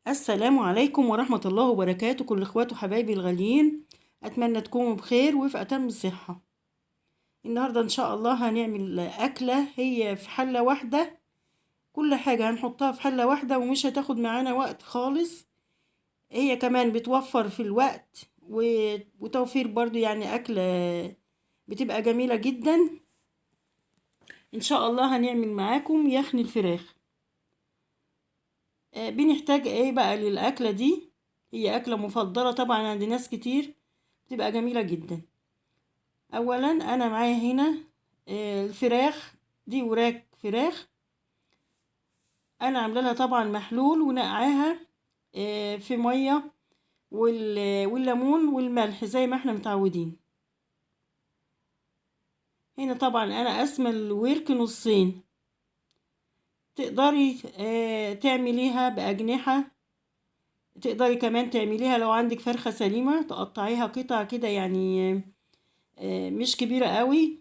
السلام عليكم ورحمة الله وبركاته، كل اخواتي وحبايبي الغاليين. اتمنى تكونوا بخير وفي اتم الصحة. النهاردة ان شاء الله هنعمل اكلة هي في حلة واحدة، كل حاجة هنحطها في حلة واحدة ومش هتاخد معانا وقت خالص. هي كمان بتوفر في الوقت وتوفير برضو، يعني اكلة بتبقى جميلة جدا. ان شاء الله هنعمل معاكم يخني الفراخ. بنحتاج ايه بقى للاكلة دي؟ هي اكلة مفضلة طبعا عند ناس كتير، بتبقى جميلة جدا. اولا انا معايا هنا الفراخ دي، وراك فراخ انا عامله لها طبعا محلول ونقعاها في ميه والليمون والملح زي ما احنا متعودين. هنا طبعا انا قاسمه الورك نصين، تقدري تعمليها باجنحه، تقدري كمان تعمليها لو عندك فرخه سليمه تقطعيها قطع كده، يعني مش كبيره قوي،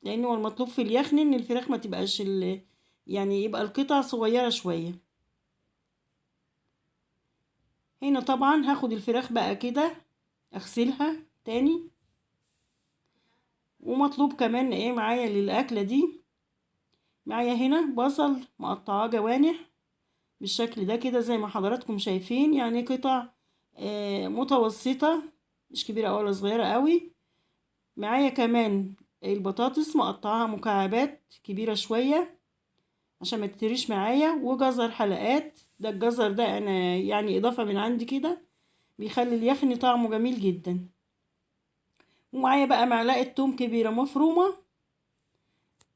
لانه المطلوب في اليخن ان الفراخ ما تبقاش يعني يبقى القطع صغيره شويه. هنا طبعا هاخد الفراخ بقى كده اغسلها تاني. ومطلوب كمان ايه معايا للاكله دي؟ معايا هنا بصل مقطعاه جوانح بالشكل ده كده زي ما حضراتكم شايفين، يعني قطع متوسطه، مش كبيره ولا صغيره قوي. معايا كمان البطاطس مقطعاها مكعبات كبيره شويه عشان ما تتريش معايا، وجزر حلقات. ده الجزر ده انا يعني اضافه من عندي كده، بيخلي اليخني طعمه جميل جدا. ومعايا بقى معلقه توم كبيره مفرومه،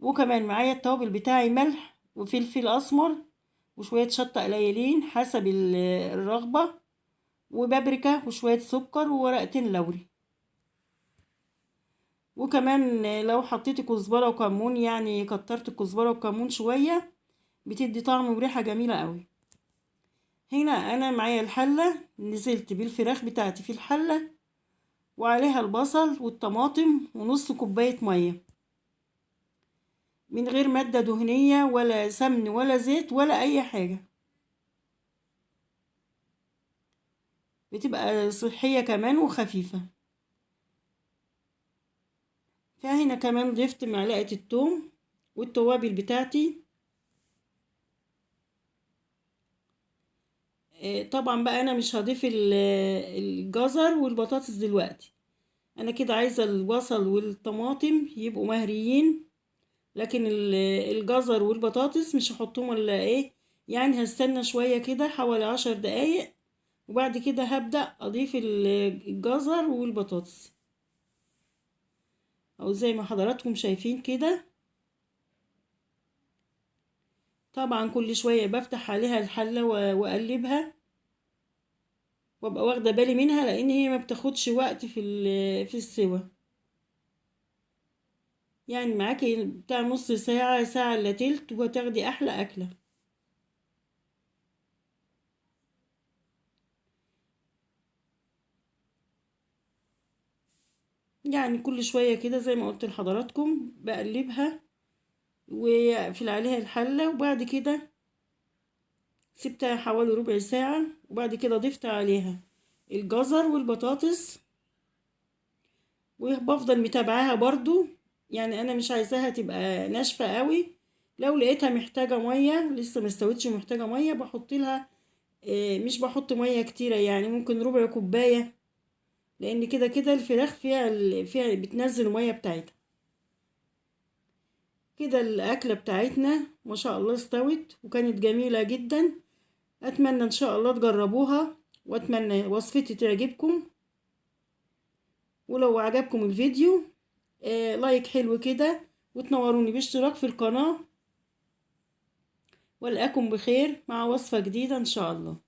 وكمان معايا التوابل بتاعي ملح وفلفل اسمر وشويه شطه قليلين حسب الرغبه، وبابريكا وشويه سكر وورقتين لوري. وكمان لو حطيتي كزبره وكمون، يعني كترت الكزبره والكمون شويه، بتدي طعم وريحه جميله قوي. هنا انا معايا الحله، نزلت بالفراخ بتاعتي في الحله وعليها البصل والطماطم ونص كوبايه ميه، من غير مادة دهنية ولا سمن ولا زيت ولا أي حاجة، بتبقى صحية كمان وخفيفة. فهنا كمان ضفت معلقة التوم والتوابل بتاعتي. طبعا بقى أنا مش هضيف الجزر والبطاطس دلوقتي، أنا كده عايزة البصل والطماطم يبقوا مهريين، لكن الجزر والبطاطس مش هحطهم ولا ايه، يعني هستنى شوية كده حوالي 10 دقايق، وبعد كده هبدأ أضيف الجزر والبطاطس، أو زي ما حضراتكم شايفين كده. طبعا كل شوية بفتح عليها الحلة وأقلبها، وابقى واخدة بالي منها لأن هي ما بتاخدش وقت في السوا، يعني معاكي بتاع نص ساعة ساعة إلا تلت وتاخدي أحلى أكلة. يعني كل شوية كده زي ما قلت لحضراتكم بقلبها وأقفل عليها الحلة، وبعد كده سبتها حوالي ربع ساعة، وبعد كده ضفت عليها الجزر والبطاطس، وبفضل متابعاها برضو. يعني انا مش عايزاها تبقى ناشفة قوي، لو لقيتها محتاجة مية لسه مستوتش محتاجة مية بحط لها، مش بحط مية كتيرة، يعني ممكن ربع كوباية، لان كده كده الفراخ فيها بتنزل المية بتاعتها. كده الاكلة بتاعتنا ما شاء الله استوت وكانت جميلة جدا. اتمنى ان شاء الله تجربوها، واتمنى وصفتي تعجبكم. ولو عجبكم الفيديو لايك حلو كده، وتنوروني باشتراك في القناة. والأكم بخير مع وصفة جديدة إن شاء الله.